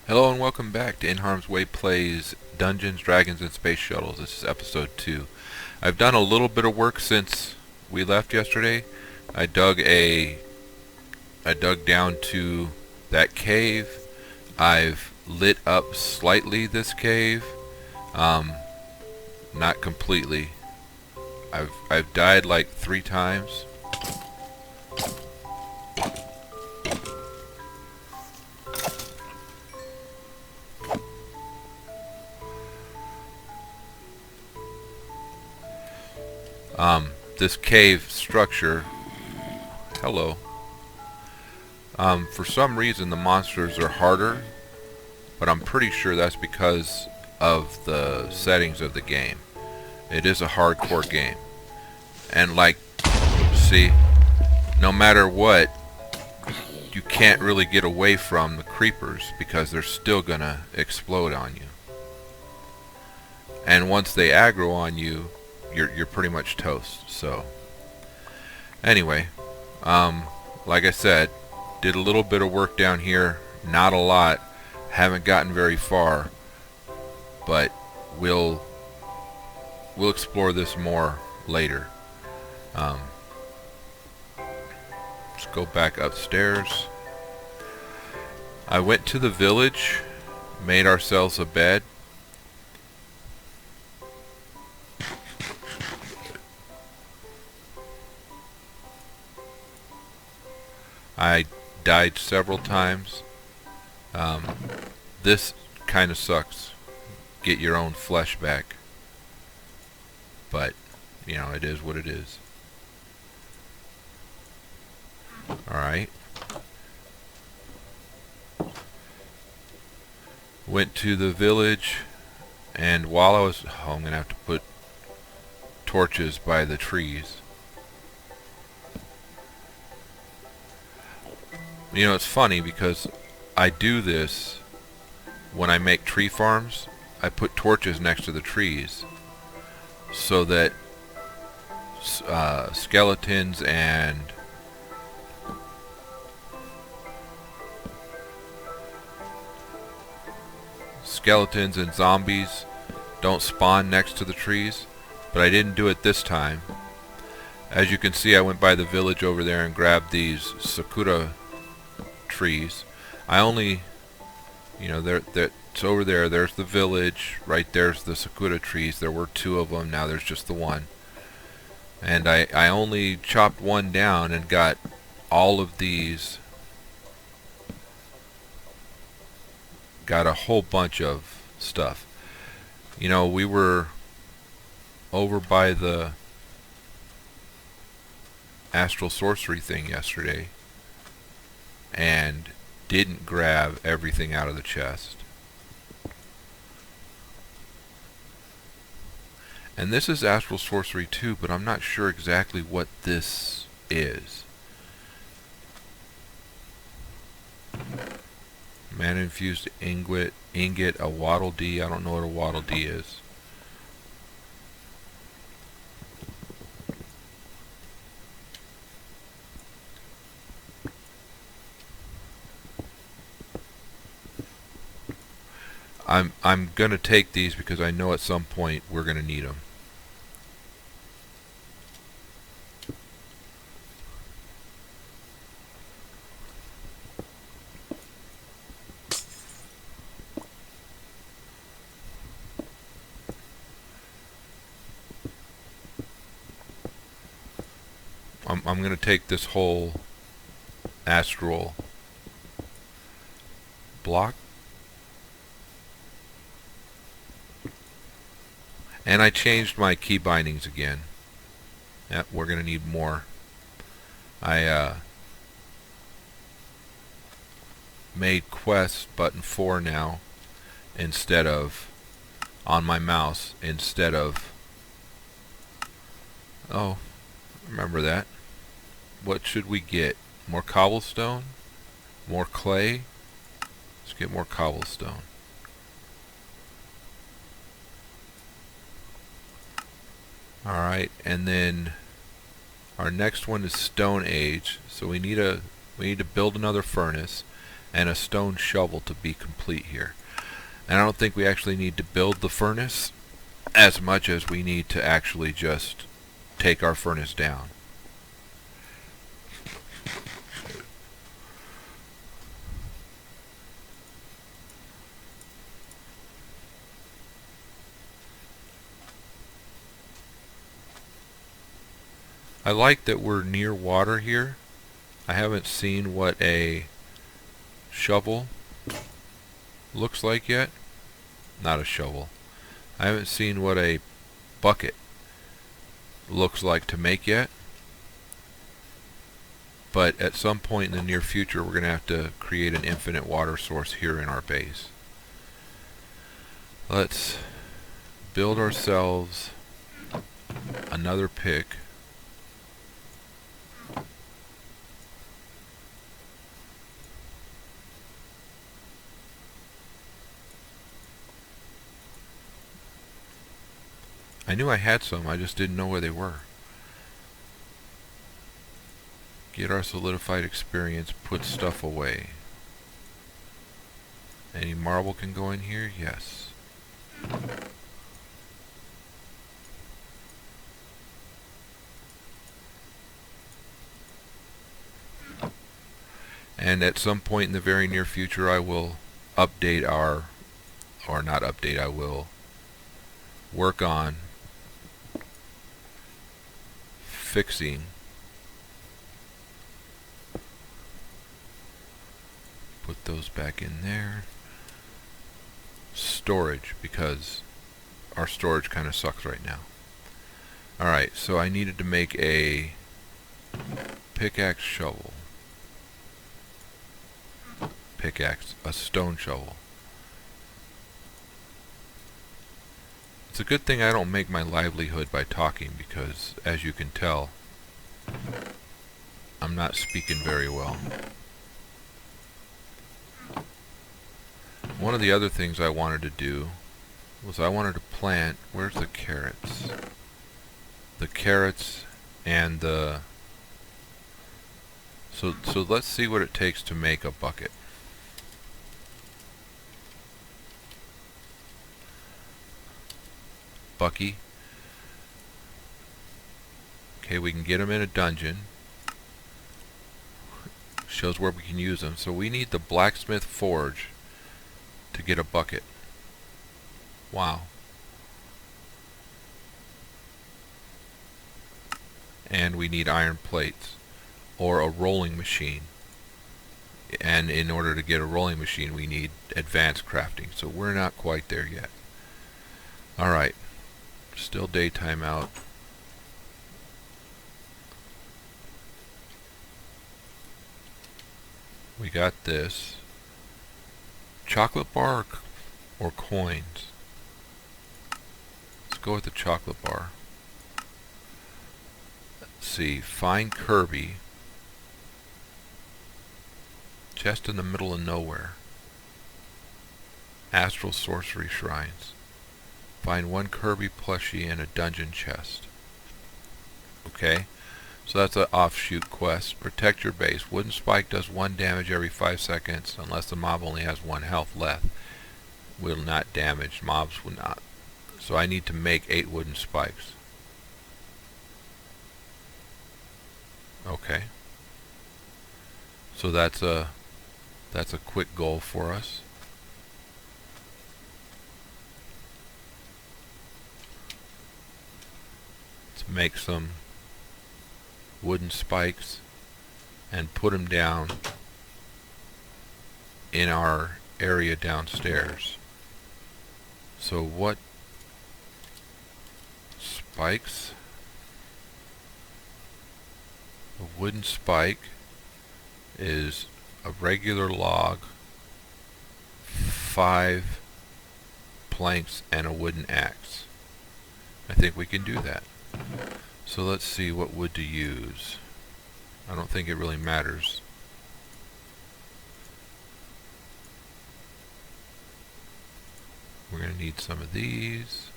Hello and welcome back to In Harm's Way Plays Dungeons, Dragons, and Space Shuttles. This is episode 2. I've done a little bit of work since we left yesterday. I dug down to that cave. I've lit up slightly this cave. Not completely. I've died like 3 times. This cave structure, hello, for some reason the monsters are harder, but I'm pretty sure that's because of the settings of the game. It is a hardcore game, and like, see, no matter what, you can't really get away from the creepers because they're still gonna explode on you, and once they aggro on you, you're pretty much toast. So anyway, like I said, did a little bit of work down here, not a lot, haven't gotten very far, but we'll explore this more later. Let's go back upstairs. I went to the village, made ourselves a bed. I died several times. This kind of sucks. Get your own flesh back. But, you know, it is what it is. Alright. Went to the village, and while I was... Oh, I'm going to have to put torches by the trees. You know, it's funny because I do this when I make tree farms. I put torches next to the trees so that skeletons and zombies don't spawn next to the trees. But I didn't do it this time. As you can see, I went by the village over there and grabbed these sakura trees. I only, you know, it's over there. There's the village. Right there's the sakura trees. There were 2 of them. Now there's just the one. And I only chopped one down and got all of these. Got a whole bunch of stuff. You know, we were over by the astral sorcery thing yesterday and didn't grab everything out of the chest. And this is astral sorcery too, but I'm not sure exactly what this is. Mana infused ingot, a waddle dee. I don't know what a waddle dee is. I'm gonna take these because I know at some point we're gonna need them. I'm gonna take this whole astral block. And I changed my key bindings again. Yep, we're going to need more. I made quest button 4 now instead of on my mouse instead of... Oh, remember that. What should we get? More cobblestone? More clay? Let's get more cobblestone. Alright, and then our next one is Stone Age, so we need to build another furnace, and a stone shovel to be complete here. And I don't think we actually need to build the furnace as much as we need to actually just take our furnace down. I like that we're near water here. I haven't seen what a shovel looks like yet. Not a shovel. I haven't seen what a bucket looks like to make yet. But at some point in the near future, we're going to have to create an infinite water source here in our base. Let's build ourselves another pick. I knew I had some, I just didn't know where they were. Get our solidified experience, put stuff away. Any marble can go in here? Yes. And at some point in the very near future I will update our, or not update, I will work on fixing put those back in there. Storage, because our storage kind of sucks right now. Alright, so I needed to make a pickaxe shovel. Pickaxe, a stone shovel. It's a good thing I don't make my livelihood by talking, because as you can tell, I'm not speaking very well. One of the other things I wanted to do was I wanted to plant, where's the carrots? The carrots and the... So let's see what it takes to make a bucket. Bucky. Okay, we can get them in a dungeon. Shows where we can use them. So we need the blacksmith forge to get a bucket. Wow. And we need iron plates or a rolling machine. And in order to get a rolling machine we need advanced crafting. So we're not quite there yet. Alright. Still daytime out. We got this. Chocolate bar or coins? Let's go with the chocolate bar. Let's see. Find Kirby. Chest in the middle of nowhere. Astral sorcery shrines. Find one Kirby plushie in a dungeon chest. Okay, so that's an offshoot quest. Protect your base. Wooden spike does 1 damage every 5 seconds unless the mob only has 1 health left. Will not damage. Mobs will not. So I need to make 8 wooden spikes. Okay. So that's a quick goal for us. Make some wooden spikes and put them down in our area downstairs. So what spikes? A wooden spike is a regular log, 5 planks, and a wooden axe. I think we can do that. So let's see what wood to use. I don't think it really matters. We're going to need some of these.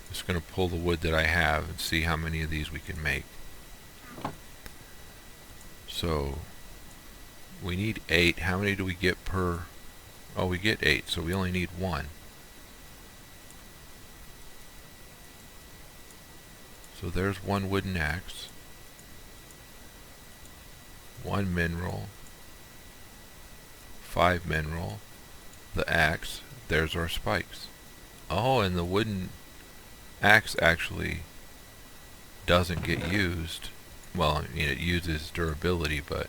This just going to pull the wood that I have and see how many of these we can make. So we need 8. How many do we get per? Oh, we get 8, so we only need 1. So there's 1 wooden axe, 1 mineral, 5 mineral, the axe, there's our spikes. Oh, and the wooden axe actually doesn't get used. Well, I mean, it uses durability, but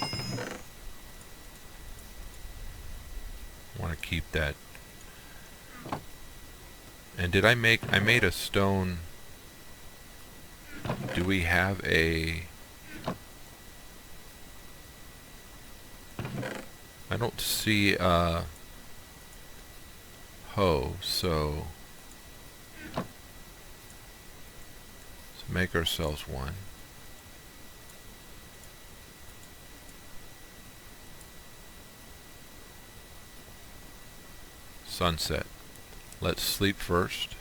I want to keep that. And did I made a stone. Do we have a... I don't see a hoe, so let's make ourselves one. Sunset. Let's sleep first.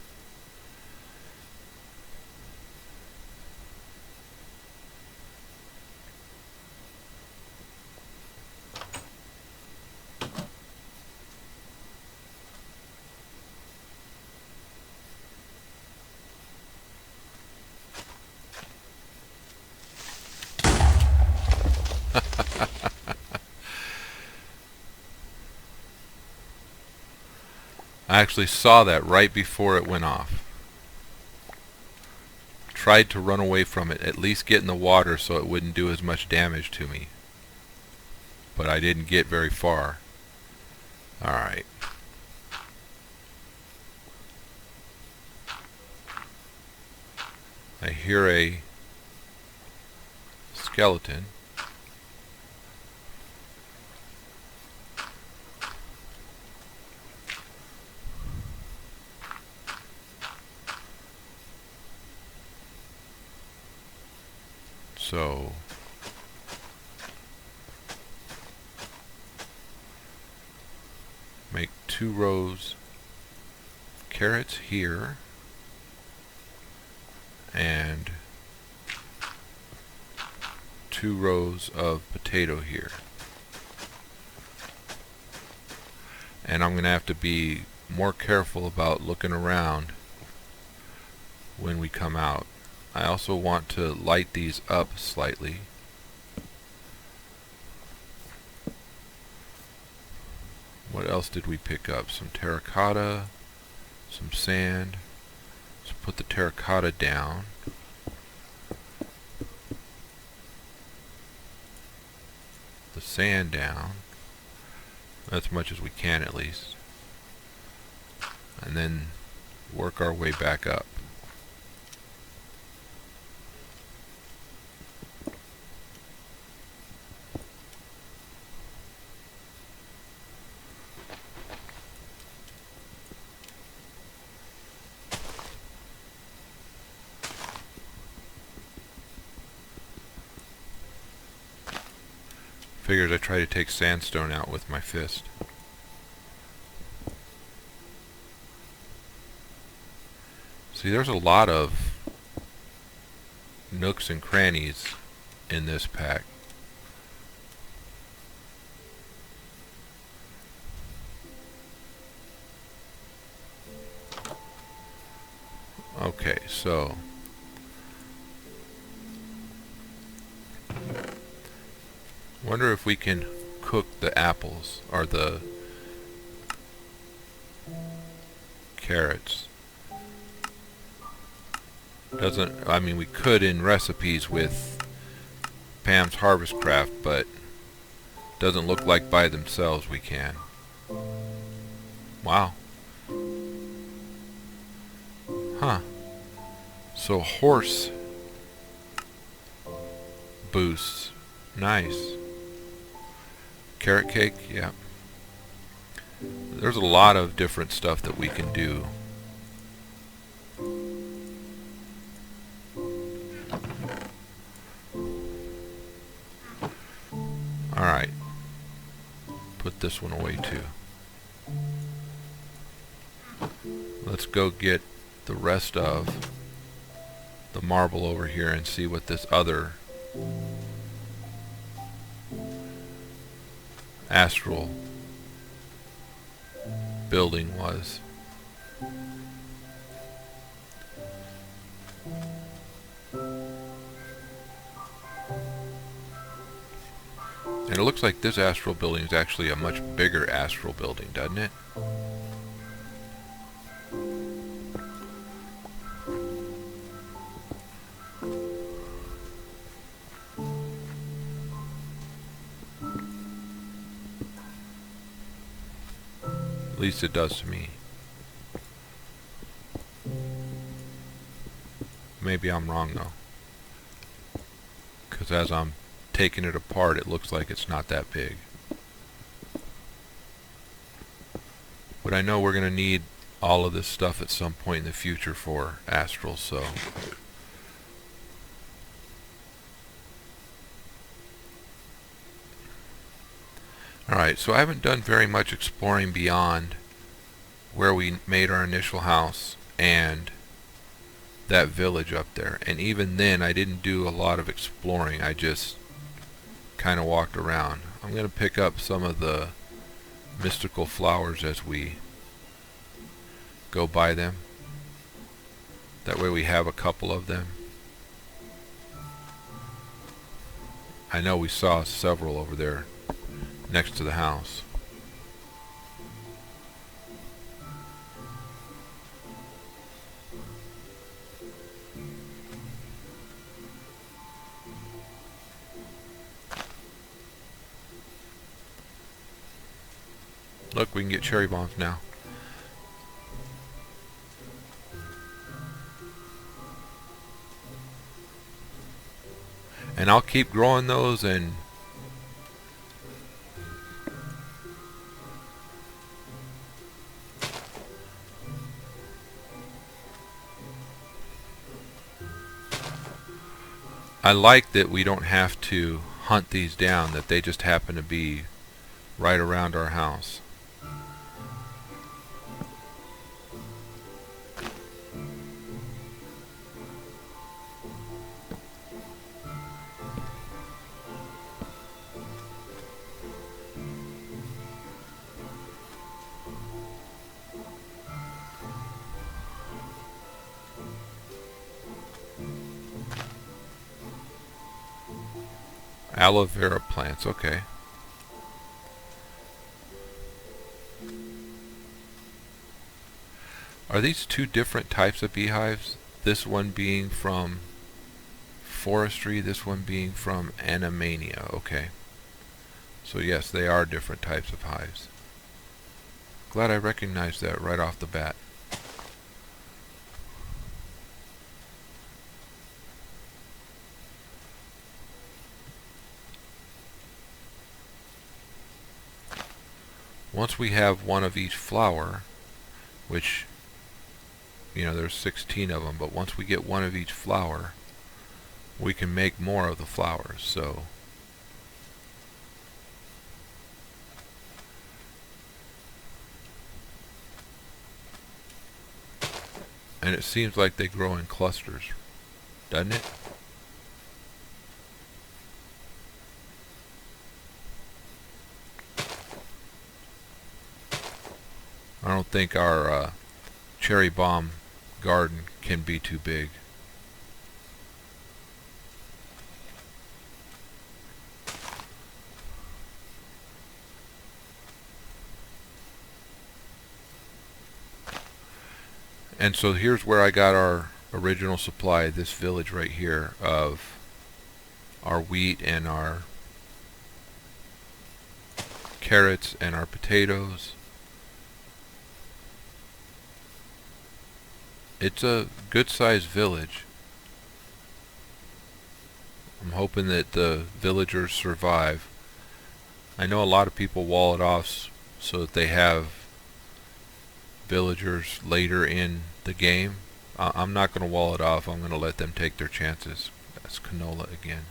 I actually saw that right before it went off. Tried to run away from it, at least get in the water so it wouldn't do as much damage to me. But I didn't get very far. Alright. I hear a skeleton. So make 2 rows of carrots here and 2 rows of potato here. And I'm going to have to be more careful about looking around when we come out. I also want to light these up slightly. What else did we pick up? Some terracotta, some sand. Let's put the terracotta down. The sand down. As much as we can at least. And then work our way back up. Figures I try to take sandstone out with my fist. See, there's a lot of nooks and crannies in this pack. Okay, so wonder if we can cook the apples or the carrots. Doesn't, I mean, we could in recipes with Pam's Harvest Craft, but doesn't look like by themselves we can. Wow. Huh. So horse boosts. Nice. Carrot cake, yeah. There's a lot of different stuff that we can do. Alright. Put this one away too. Let's go get the rest of the marble over here and see what this other astral building was. And it looks like this astral building is actually a much bigger astral building, doesn't it? At least it does to me. Maybe I'm wrong though, because as I'm taking it apart it looks like it's not that big. But I know we're going to need all of this stuff at some point in the future for astral, so alright, so I haven't done very much exploring beyond where we made our initial house and that village up there. And even then I didn't do a lot of exploring. I just kind of walked around. I'm going to pick up some of the mystical flowers as we go by them. That way we have a couple of them. I know we saw several over there next to the house. Look, we can get cherry bombs now. And I'll keep growing those, and I like that we don't have to hunt these down, that they just happen to be right around our house. Aloe vera plants, okay. Are these two different types of beehives? This one being from forestry, this one being from animania, okay. So yes, they are different types of hives. Glad I recognized that right off the bat. Once we have one of each flower, which, you know, there's 16 of them, but once we get one of each flower, we can make more of the flowers, so and it seems like they grow in clusters, doesn't it? I don't think our cherry bomb garden can be too big. And so here's where I got our original supply, this village right here, of our wheat and our carrots and our potatoes. It's a good sized village. I'm hoping that the villagers survive. I know a lot of people wall it off so that they have villagers later in the game. I'm not going to wall it off. I'm going to let them take their chances. That's canola again.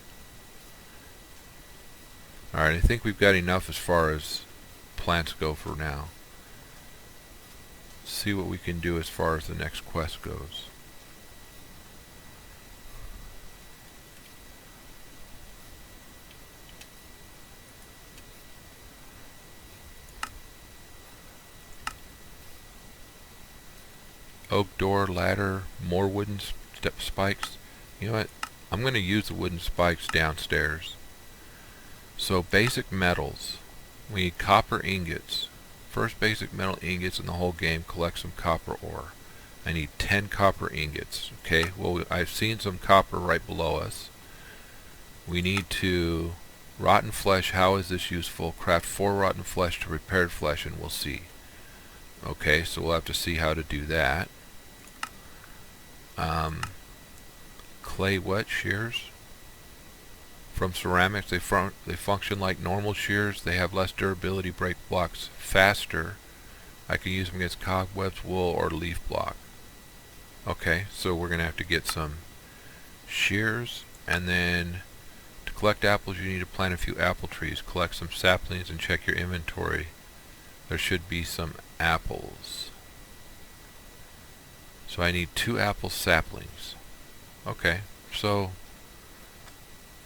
Alright, I think we've got enough as far as plants go for now. see what we can do as far as the next quest goes. Oak door, ladder, more wooden spikes. You know what? I'm going to use the wooden spikes downstairs. So basic metals. We need copper ingots. First basic metal ingots in the whole game, collect some copper ore. I need 10 copper ingots. Okay, well I've seen some copper right below us. We need to rotten flesh. How is this useful? Craft 4 rotten flesh to prepared flesh and we'll see. Okay, so we'll have to see how to do that. Clay wet shears. From ceramics, they function like normal shears. They have less durability, break blocks faster. I can use them against cobwebs, wool, or leaf block. Okay, so we're going to have to get some shears, and then to collect apples you need to plant a few apple trees. Collect some saplings and check your inventory. There should be some apples. So I need 2 apple saplings. Okay, so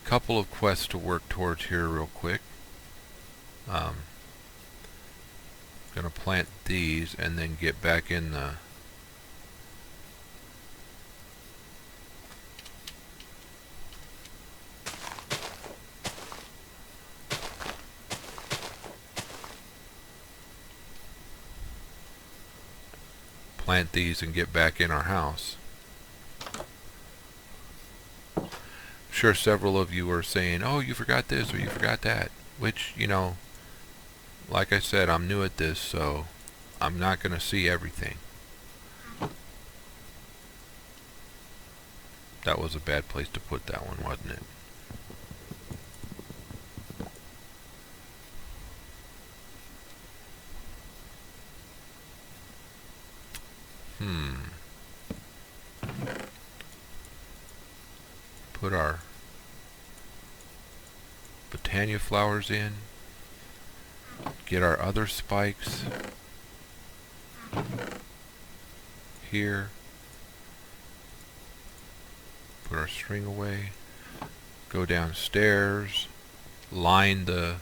couple of quests to work towards here real quick. Gonna plant these and then get back in the our house. I'm sure several of you are saying, oh, you forgot this or you forgot that, which, you know, like I said, I'm new at this, so I'm not going to see everything. That was a bad place to put that one, wasn't it? Put our Botania flowers in. Get our other spikes here. Put our string away. Go downstairs. Line the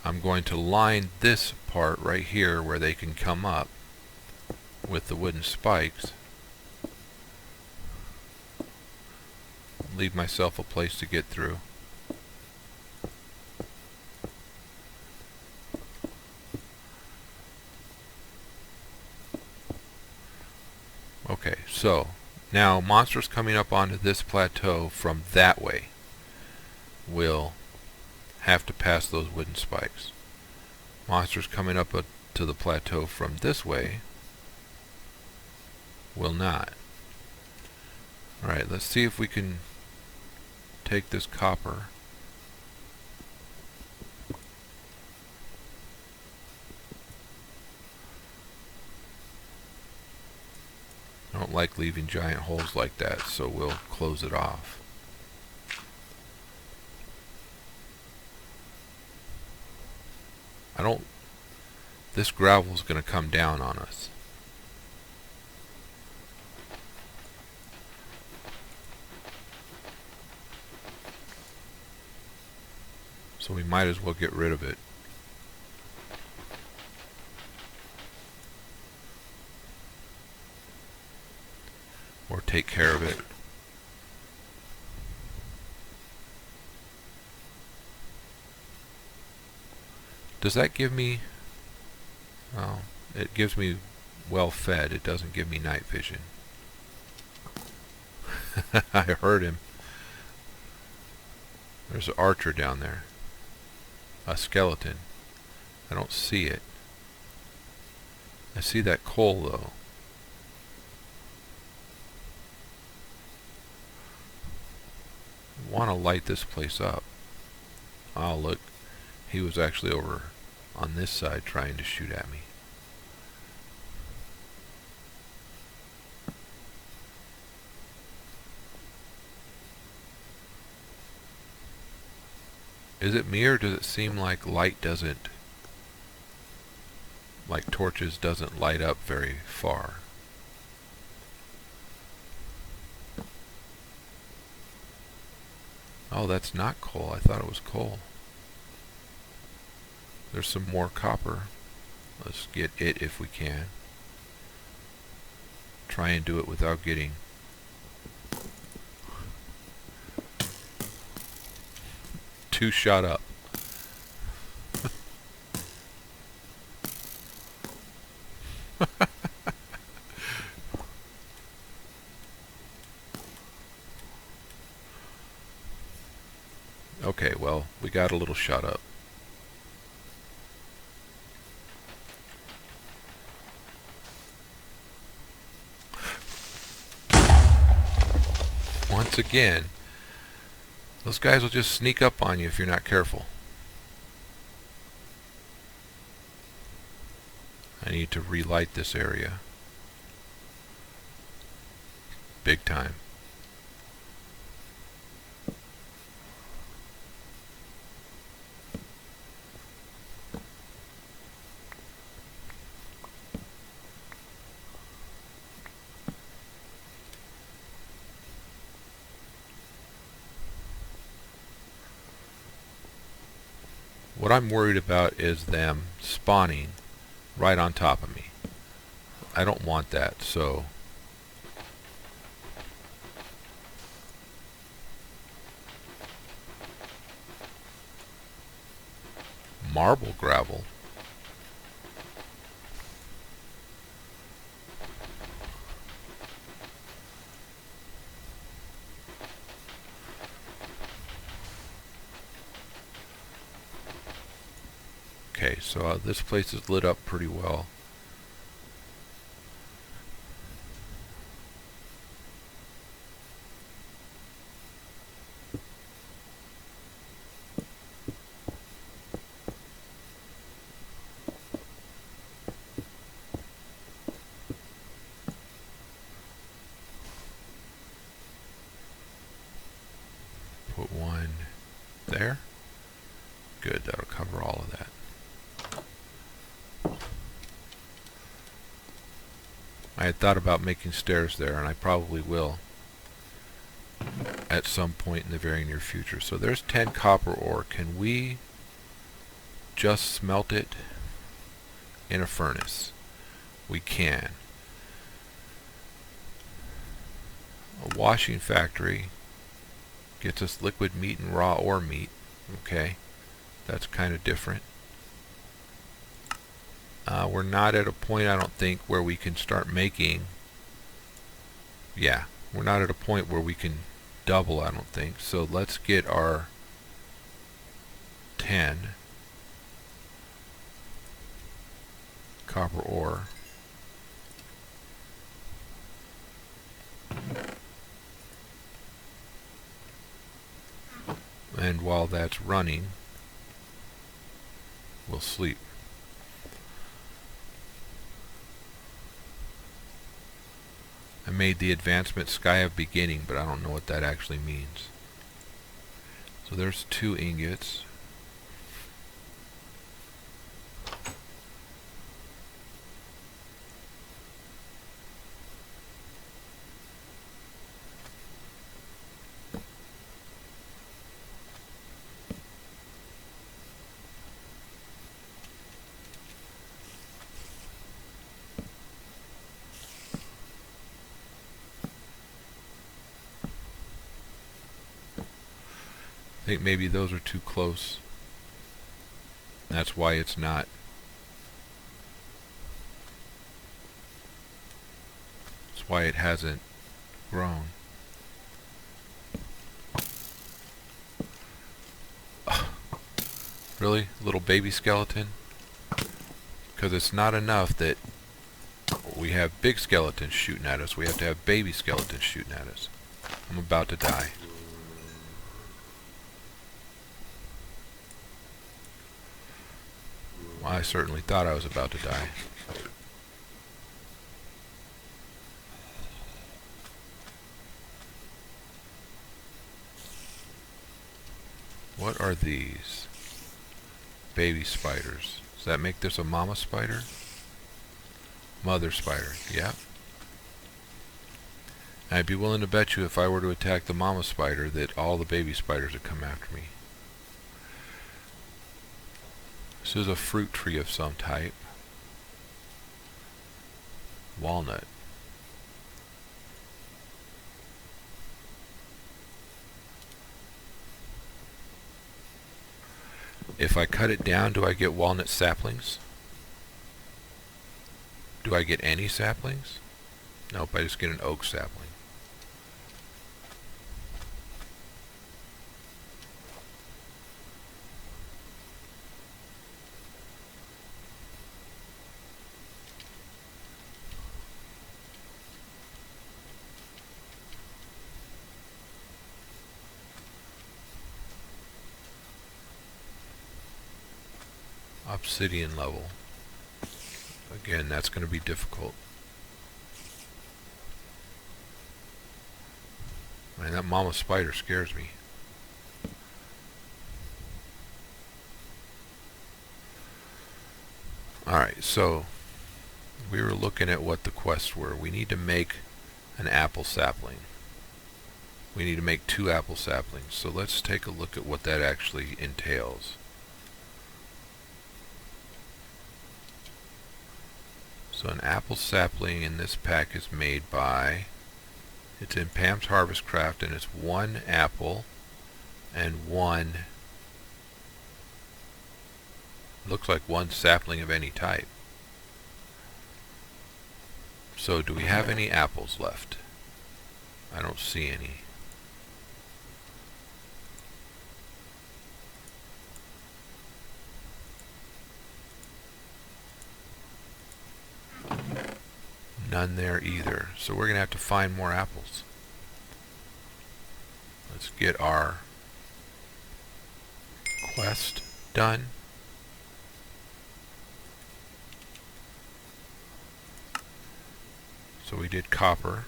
I'm going to line this part right here where they can come up with the wooden spikes. Leave myself a place to get through. Okay, so now monsters coming up onto this plateau from that way will have to pass those wooden spikes. Monsters coming up to the plateau from this way will not. Alright, let's see if we can take this copper. I don't like leaving giant holes like that, so we'll close it off. This gravel is going to come down on us. So we might as well get rid of it. Or take care of it. Does that give me... Oh, it gives me well fed. It doesn't give me night vision. I heard him. There's an archer down there. A skeleton. I don't see it. I see that coal though. I want to light this place up. Oh look, he was actually over on this side trying to shoot at me. Is it me, or does it seem like light doesn't, like torches doesn't light up very far? Oh, that's not coal. I thought it was coal. There's some more copper. Let's get it if we can. Try and do it without getting too shot up. Okay, well, we got a little shot up. Once again, those guys will just sneak up on you if you're not careful. I need to relight this area. Big time. What I'm worried about is them spawning right on top of me. I don't want that, so marble gravel. Okay, so this place is lit up pretty well. Put one there. Good, that'll cover all of that. I had thought about making stairs there, and I probably will at some point in the very near future. So there's 10 copper ore. Can we just smelt it in a furnace? We can. A washing factory gets us liquid meat and raw ore meat. Okay, that's kind of different. We're not at a point, I don't think, where we can start making... Yeah, we're not at a point where we can double, I don't think. So let's get our 10 copper ore. And while that's running, we'll sleep. I made the advancement sky of beginning, but I don't know what that actually means. So there's 2 ingots. I think maybe those are too close. That's why it's not. That's why it hasn't grown. Really? Little baby skeleton? Because it's not enough that we have big skeletons shooting at us. We have to have baby skeletons shooting at us. I'm about to die. Well, I certainly thought I was about to die. What are these? Baby spiders. Does that make this a mama spider? Mother spider, yeah. I'd be willing to bet you if I were to attack the mama spider that all the baby spiders would come after me. This is a fruit tree of some type. Walnut. If I cut it down, do I get walnut saplings? Do I get any saplings? Nope, I just get an oak sapling. Obsidian level. Again, that's going to be difficult. Man, that mama spider scares me. Alright, so we were looking at what the quests were. We need to make an apple sapling. We need to make 2 apple saplings. So let's take a look at what that actually entails. So an apple sapling in this pack is made by, it's in Pam's Harvest Craft, and it's 1 apple and 1, looks like 1 sapling of any type. So do we have any apples left? I don't see any. None there either. So we're going to have to find more apples. Let's get our quest done. So we did copper.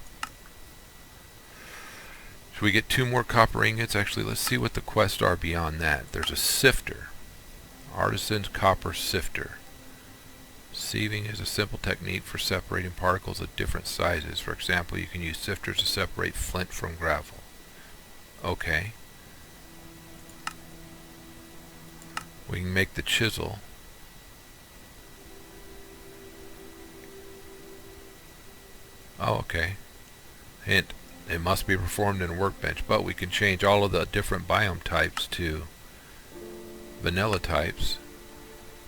Should we get 2 more copper ingots? Actually, let's see what the quests are beyond that. There's a sifter. Artisan's copper sifter. Sieving is a simple technique for separating particles of different sizes. For example, you can use sifters to separate flint from gravel. Okay. We can make the chisel. Oh, okay. Hint, it must be performed in a workbench, but we can change all of the different biome types to vanilla types.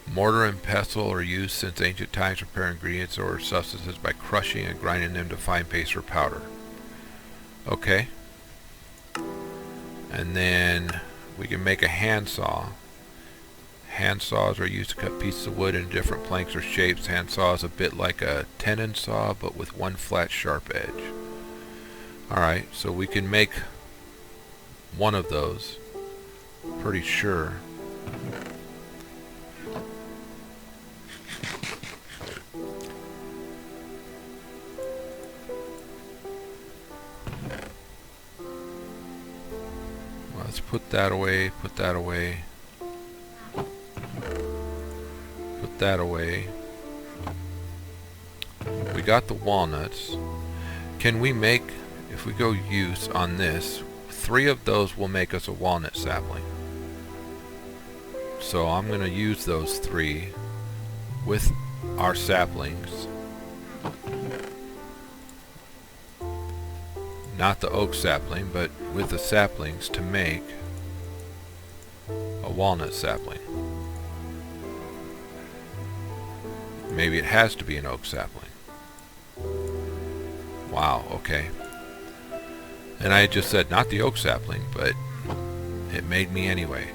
Mortar and pestle are used since ancient times to prepare ingredients or substances by crushing and grinding them to fine paste or powder. Okay. And then we can make a handsaw. Handsaws are used to cut pieces of wood into different planks or shapes. Handsaw is a bit like a tenon saw, but with 1 flat, sharp edge. Alright, so we can make 1 of those. Pretty sure. Let's put that away, put that away, put that away. We got the walnuts. Can we make, if we go use on this, 3 of those will make us a walnut sapling. So I'm going to use those 3 with our saplings. Not the oak sapling, but with the saplings to make a walnut sapling. Maybe it has to be an oak sapling. Wow, okay. And I just said not the oak sapling, but it made me anyway.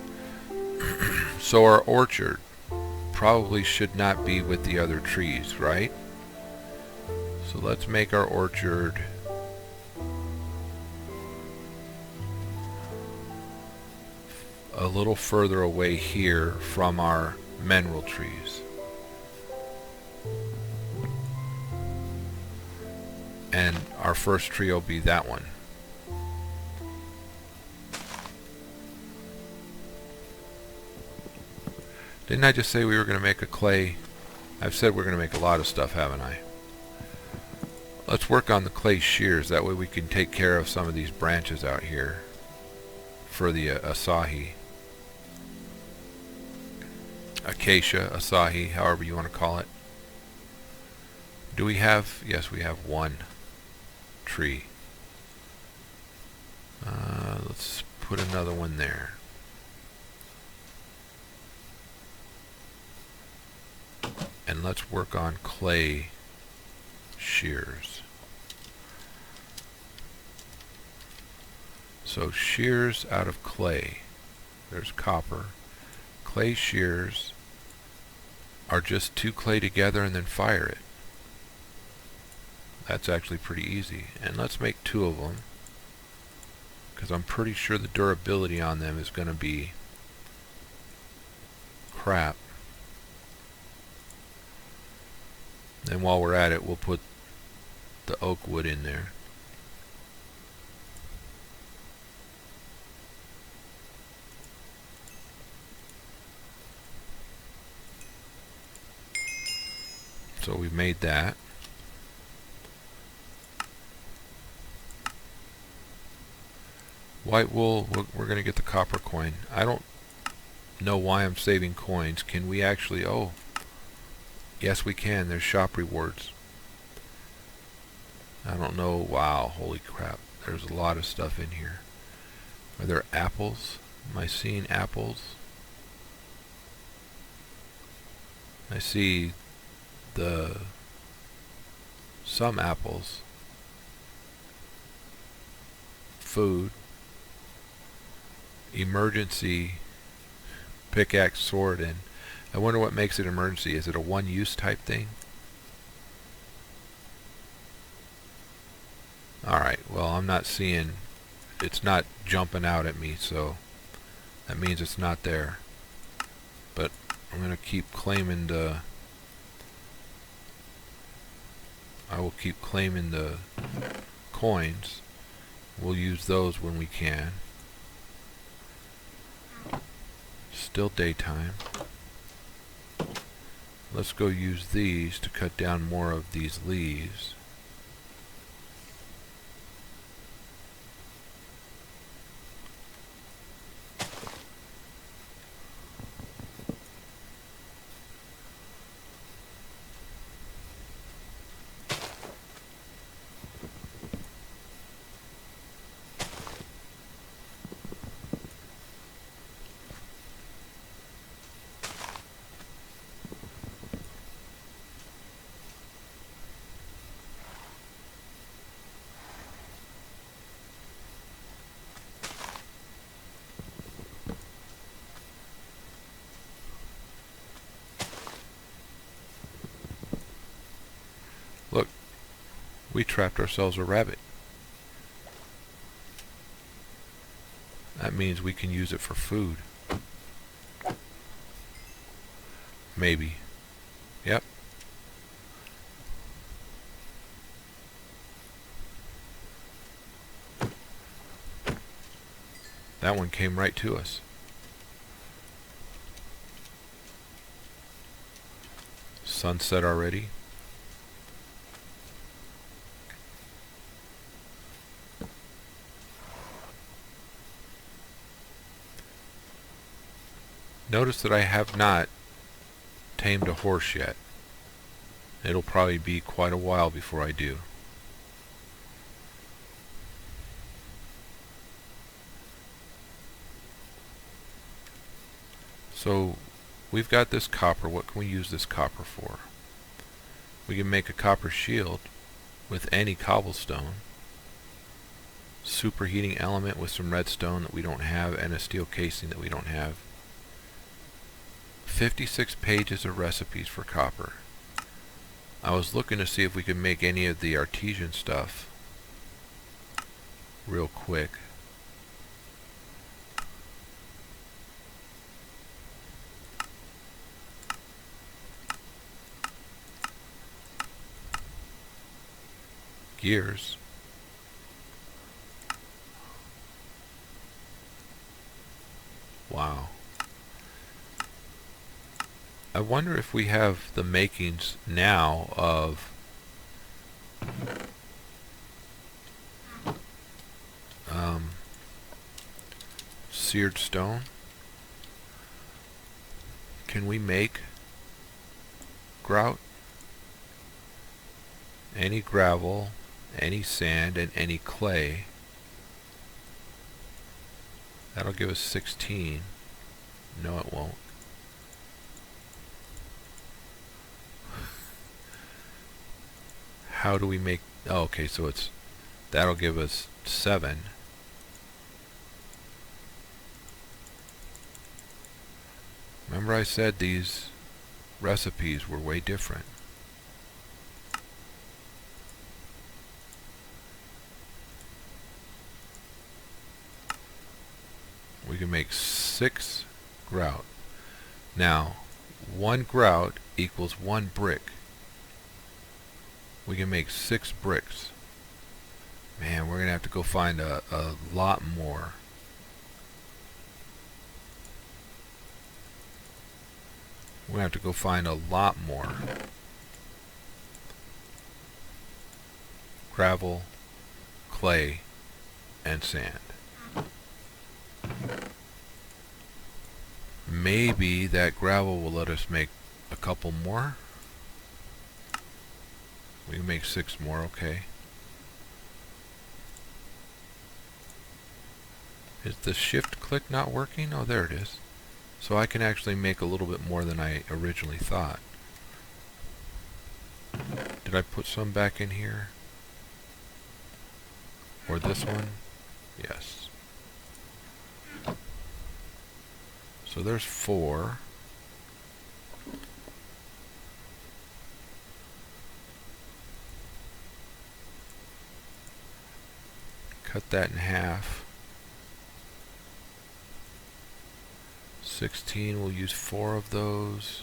So our orchard probably should not be with the other trees, right? So let's make our orchard a little further away here from our mineral trees. And our first tree will be that one. Didn't I just say we were going to make a clay? I've said we're going to make a lot of stuff, haven't I? Let's work on the clay shears. That way we can take care of some of these branches out here for the asahi. Acacia, asahi, however you want to call it. Do we have? Yes, we have one tree. Let's put another one there. And let's work on clay shears. So shears out of clay. There's copper. Clay shears are just two clay together and then fire it. That's actually pretty easy. And let's make two of them, because I'm pretty sure the durability on them is going to be crap. And while we're at it, we'll put the oak wood in there. So we've made that. White wool, we're going to get the copper coin. I don't know why I'm saving coins. Can we actually... Oh, yes we can. There's shop rewards. I don't know. Wow, holy crap. There's a lot of stuff in here. Are there apples? Am I seeing apples? I see some apples. Food. Emergency pickaxe, sword, and I wonder what makes it emergency. Is it a one-use type thing? Alright, well, I'm not seeing, it's not jumping out at me, so that means it's not there. But I'm going to keep claiming I will keep claiming the coins. We'll use those when we can. Still daytime. Let's go use these to cut down more of these leaves. Look, we trapped ourselves a rabbit. That means we can use it for food. Maybe. Yep. That one came right to us. Sunset already. Notice that I have not tamed a horse yet. It'll probably be quite a while before I do. So we've got this copper. What can we use this copper for? We can make a copper shield with any cobblestone. Superheating element with some redstone that we don't have, and a steel casing that we don't have. 56 pages of recipes for copper. I was looking to see if we could make any of the artesian stuff real quick. Gears. Wow. I wonder if we have the makings now of seared stone. Can we make grout? Any gravel, any sand, and any clay. That'll give us 16. No, it won't. How do we make... Oh, okay, so it's... That'll give us 7. Remember I said these recipes were way different. We can make 6 grout. Now, 1 grout equals 1 brick. We can make 6 bricks. Man, we're going to have to go find a lot more. We're going to have to go find a lot more. Gravel, clay, and sand. Maybe that gravel will let us make a couple more. We can make 6 more, okay. Is the shift click not working? Oh, there it is. So I can actually make a little bit more than I originally thought. Did I put some back in here? Or this one? Yes. So there's 4. Cut that in half. 16, we'll use 4 of those.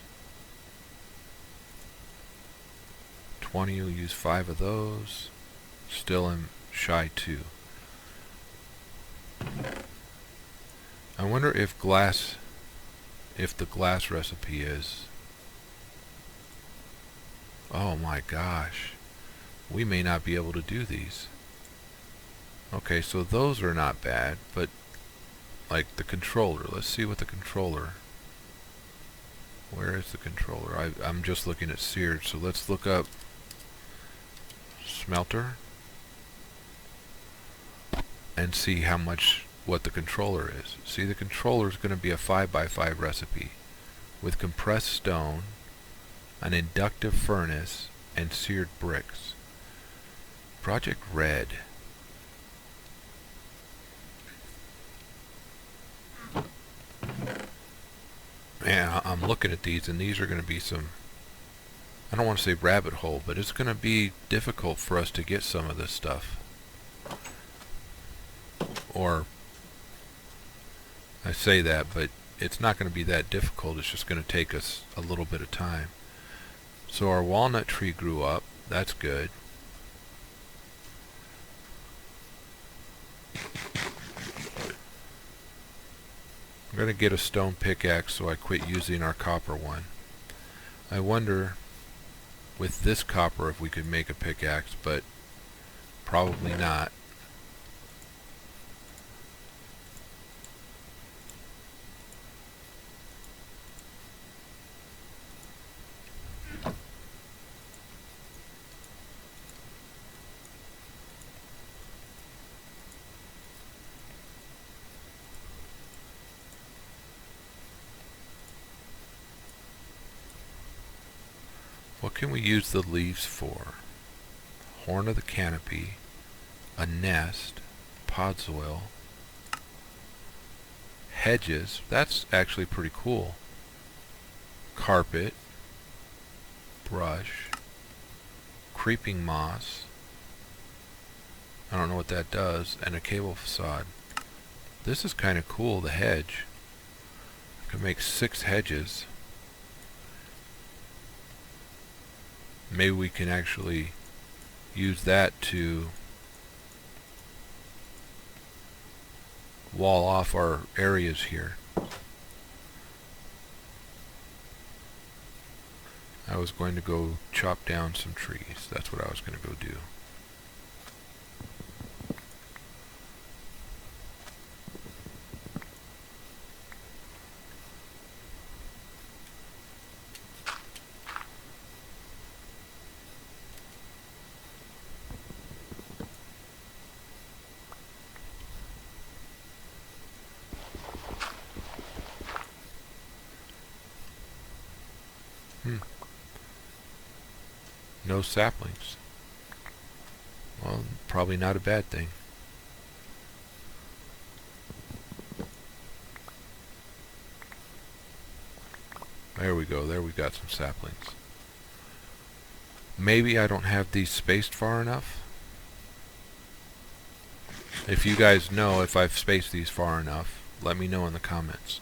20, we'll use 5 of those. Still am shy 2. I wonder if the glass recipe is... Oh my gosh. We may not be able to do these. Okay, so those are not bad, but like the controller. Let's see what the controller... Where is the controller? I'm just looking at seared, so let's look up smelter and see what the controller is. See, the controller is going to be a 5x5 recipe with compressed stone, an inductive furnace, and seared bricks. Project Red. Man, I'm looking at these, and these are going to be some, I don't want to say rabbit hole, but it's going to be difficult for us to get some of this stuff. Or, I say that, but it's not going to be that difficult. It's just going to take us a little bit of time. So our walnut tree grew up. That's good. I'm going to get a stone pickaxe, so I quit using our copper one. I wonder with this copper if we could make a pickaxe, but probably not. What can we use the leaves for? Horn of the canopy, a nest, podzol, hedges, that's actually pretty cool, carpet, brush, creeping moss, I don't know what that does, and a cable facade. This is kind of cool, the hedge. I can make 6 hedges. Maybe we can actually use that to wall off our areas here. I was going to go chop down some trees. That's what I was going to go do. No saplings. Well, probably not a bad thing. There we go. There we got some saplings. Maybe I don't have these spaced far enough. If you guys know if I've spaced these far enough, let me know in the comments.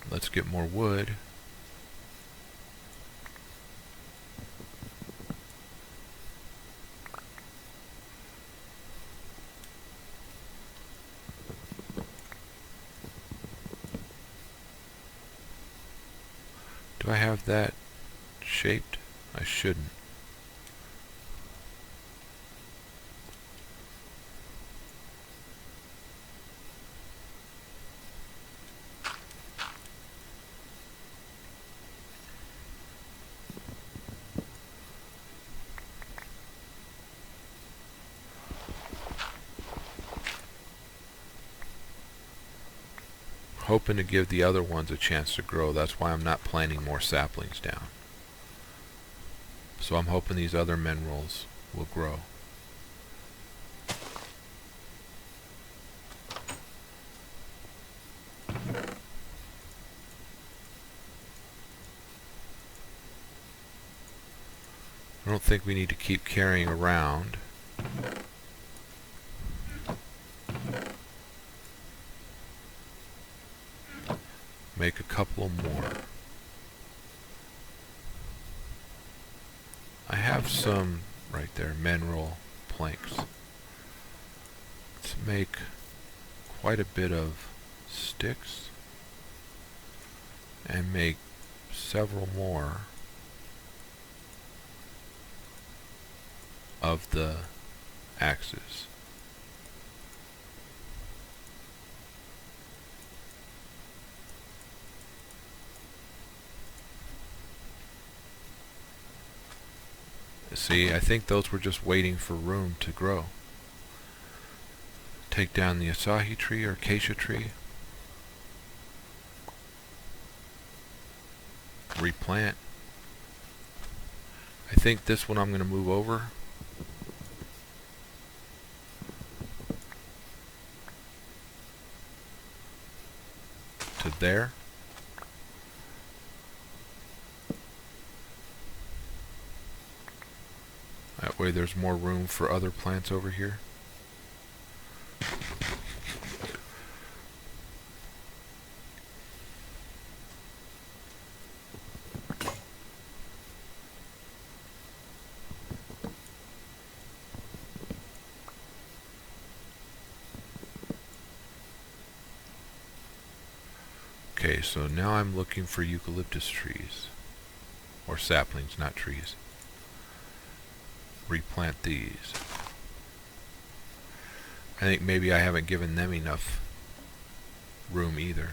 Let's get more wood. Do I have that shaped? I shouldn't. Hoping to give the other ones a chance to grow. That's why I'm not planting more saplings down. So I'm hoping these other minerals will grow. I don't think we need to keep carrying around. Make a couple more. I have some right there, mineral planks. Let's make quite a bit of sticks and make several more of the axes. See, I think those were just waiting for room to grow. Take down the asahi tree or acacia tree. Replant. I think this one I'm going to move over. To there. That way there's more room for other plants over here. Okay, so now I'm looking for eucalyptus trees. Or saplings, not trees. Replant these. I think maybe I haven't given them enough room either.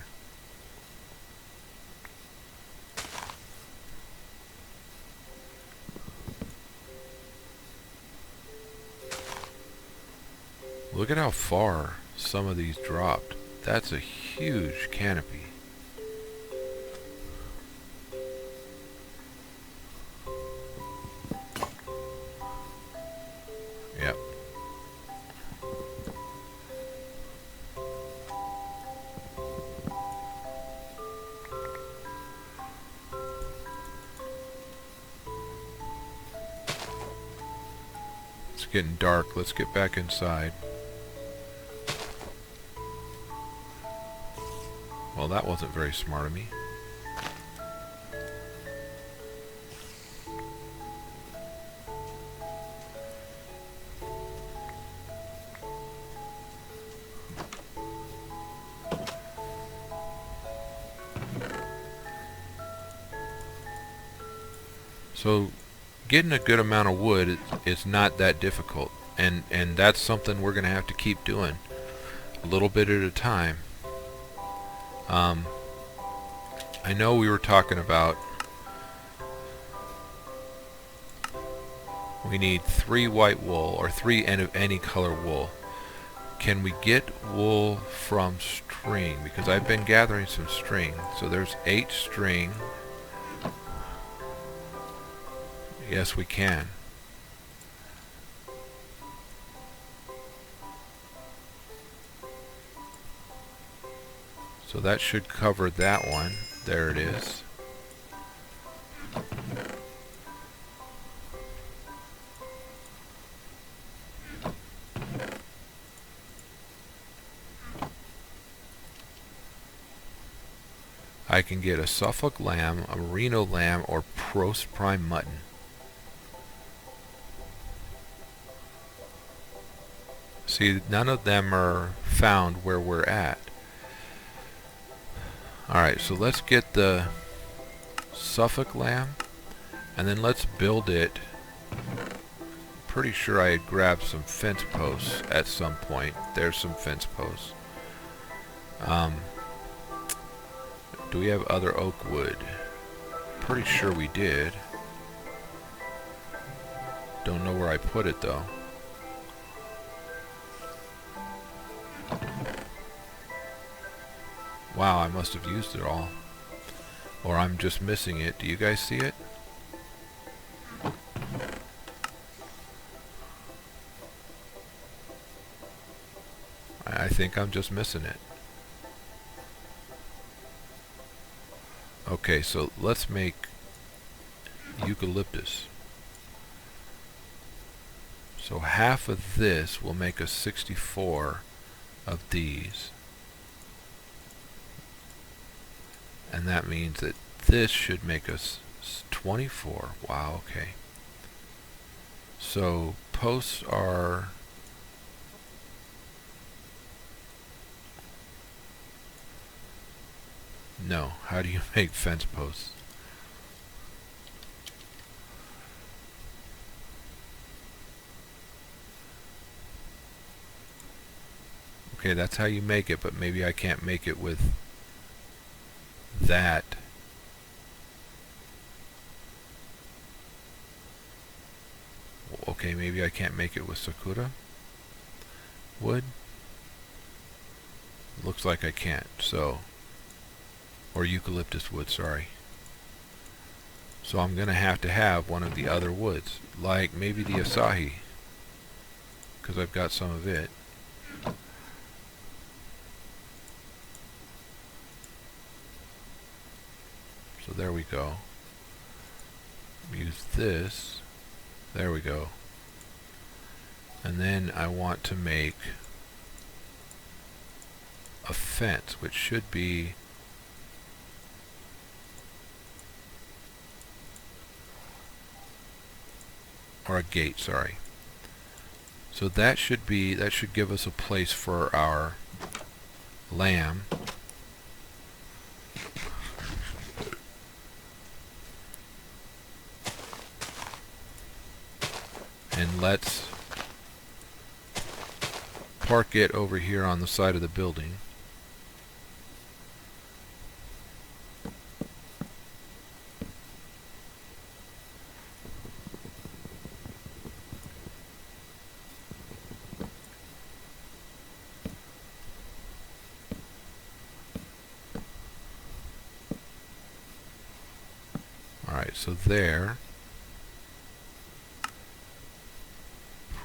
Look at how far some of these dropped. That's a huge canopy. Yep. It's getting dark. Let's get back inside. Well, that wasn't very smart of me. So getting a good amount of wood is not that difficult, and that's something we're gonna have to keep doing a little bit at a time. I know we were talking about we need 3 white wool or 3 any color wool. Can we get wool from string? Because I've been gathering some string. So there's 8 string. Yes, we can. So that should cover that one. There it is. I can get a Suffolk lamb, a merino lamb, or Prost prime mutton. See, none of them are found where we're at. Alright, so let's get the Suffolk lamb, and then let's build it. Pretty sure I had grabbed some fence posts at some point. There's some fence posts. Do we have other oak wood? Pretty sure we did. Don't know where I put it though. Wow, I must have used it all. Or I'm just missing it. Do you guys see it? I think I'm just missing it. Okay, so let's make eucalyptus. So half of this will make us 64 of these. And that means that this should make us 24. Wow, okay. So posts are... No, how do you make fence posts? Okay, that's how you make it, but maybe I can't make it with that. Okay, maybe I can't make it with Sakura wood. Looks like I can't, so... Or eucalyptus wood, sorry. So I'm going to have one of the other woods, like maybe the Asahi, because I've got some of it. So there we go. Use this. There we go. And then I want to make a fence, which should be... or a gate, sorry. So that should give us a place for our lamb. And let's park it over here on the side of the building. Alright, so there.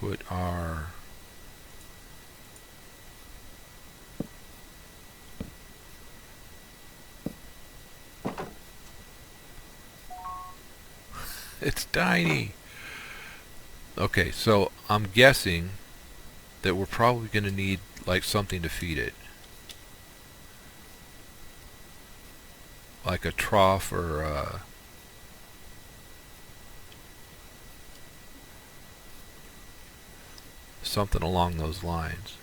Put our it's tiny. Okay, so I'm guessing that we're probably going to need like something to feed it. Like a trough or something along those lines.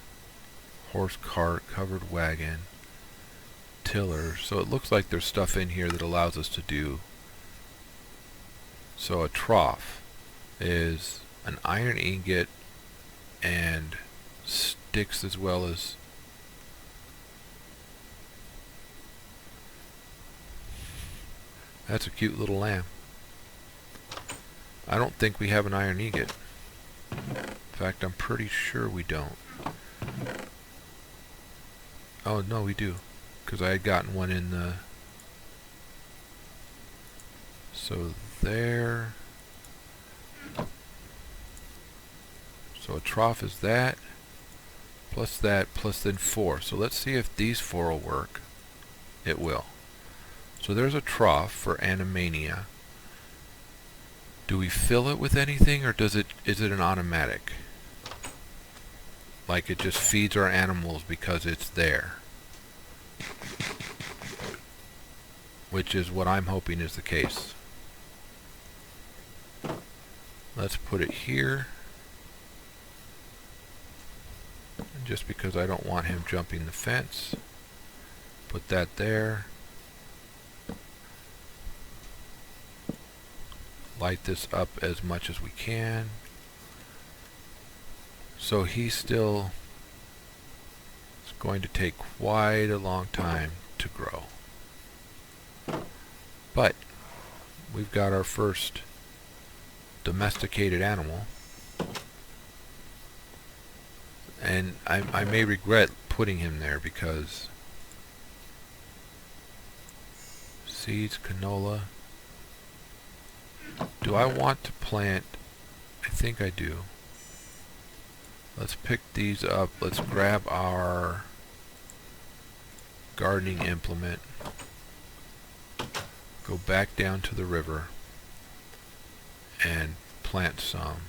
Horse cart, covered wagon, tiller. So it looks like there's stuff in here that allows us to do So a trough is an iron ingot and sticks as well as that's a cute little lamb. I don't think we have an iron ingot. In fact, I'm pretty sure we don't. Oh no, we do, because I had gotten one in the... So there. So a trough is that, plus then 4. So let's see if these 4 will work. It will. So there's a trough for Animania. Do we fill it with anything, or is it an automatic? Like it just feeds our animals because it's there. Which is what I'm hoping is the case. Let's put it here. Just because I don't want him jumping the fence. Put that there. Light this up as much as we can. So he's still... It's going to take quite a long time to grow. But we've got our first domesticated animal. And I may regret putting him there because seeds, canola. Do I want to plant? I think I do. Let's pick these up. Let's grab our gardening implement. Go back down to the river and plant some.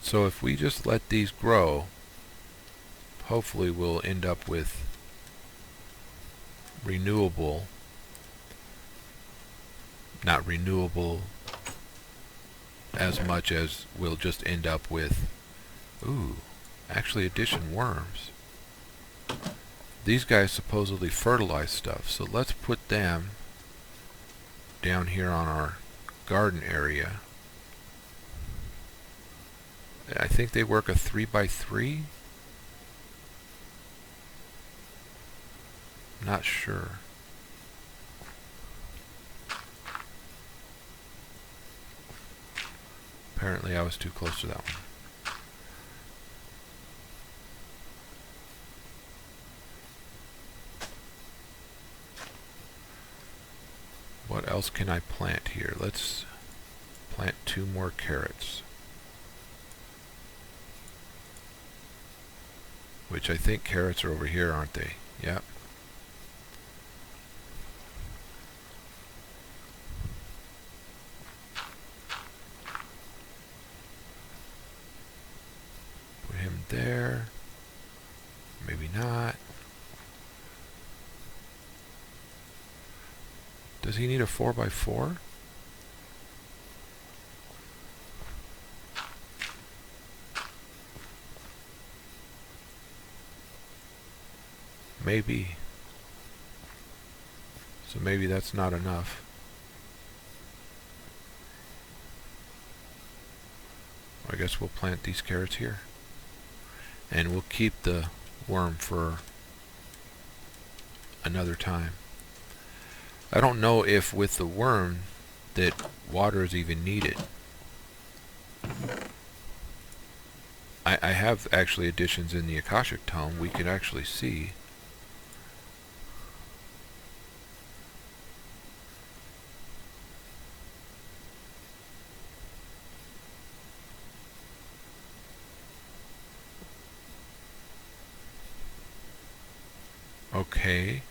So if we just let these grow, hopefully we'll end up with renewable, not renewable as much as we'll just end up with, ooh, actually addition worms. These guys supposedly fertilize stuff, so let's put them down here on our garden area. I think they work a 3x3. Not sure. Apparently I was too close to that one. What else can I plant here? Let's plant 2 more carrots. Which I think carrots are over here, aren't they? Yep. Put him there. Maybe not. Does he need a 4x4? Maybe. So maybe that's not enough. I guess we'll plant these carrots here. And we'll keep the worm for another time. I don't know if with the worm that water is even needed. I have actually additions in the Akashic Tome. We can actually see. Okay.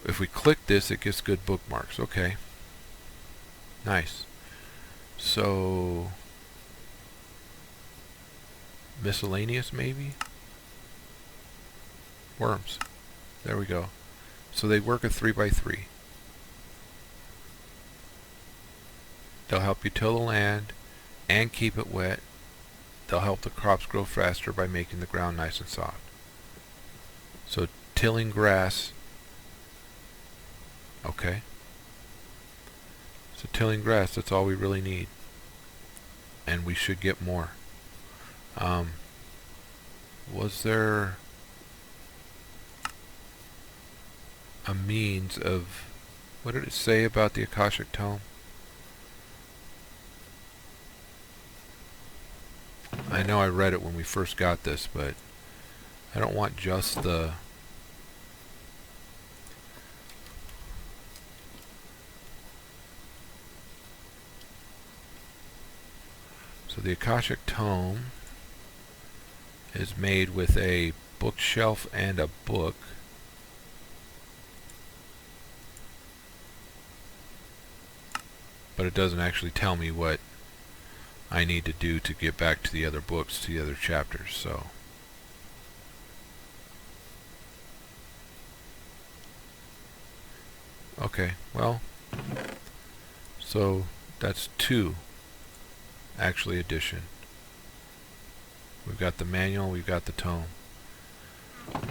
If we click this, it gets good bookmarks. Okay. Nice. So, miscellaneous maybe? Worms. There we go. So they work a 3x3. They'll help you till the land and keep it wet. They'll help the crops grow faster by making the ground nice and soft. So tilling grass. Okay. So tilling grass, that's all we really need. And we should get more. Was there a means of... What did it say about the Akashic Tome? I know I read it when we first got this, but I don't want just the... So the Akashic Tome is made with a bookshelf and a book. But it doesn't actually tell me what I need to do to get back to the other books, to the other chapters, so... Okay, well, so that's 2 actually addition. We've got the manual, we've got the tome.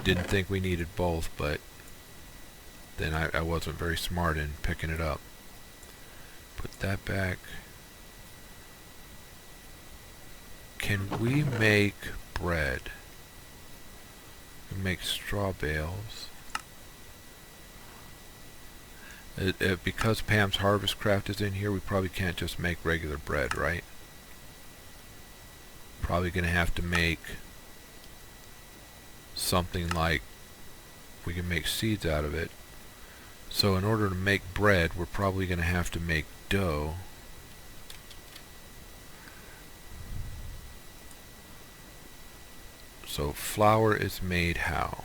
Didn't think we needed both, but then I wasn't very smart in picking it up. Put that back. Can we make bread? We can make straw bales. Because Pam's Harvest Craft is in here, we probably can't just make regular bread, right? Probably going to have to make something like we can make seeds out of it. So in order to make bread, we're probably going to have to make dough. So flour is made how?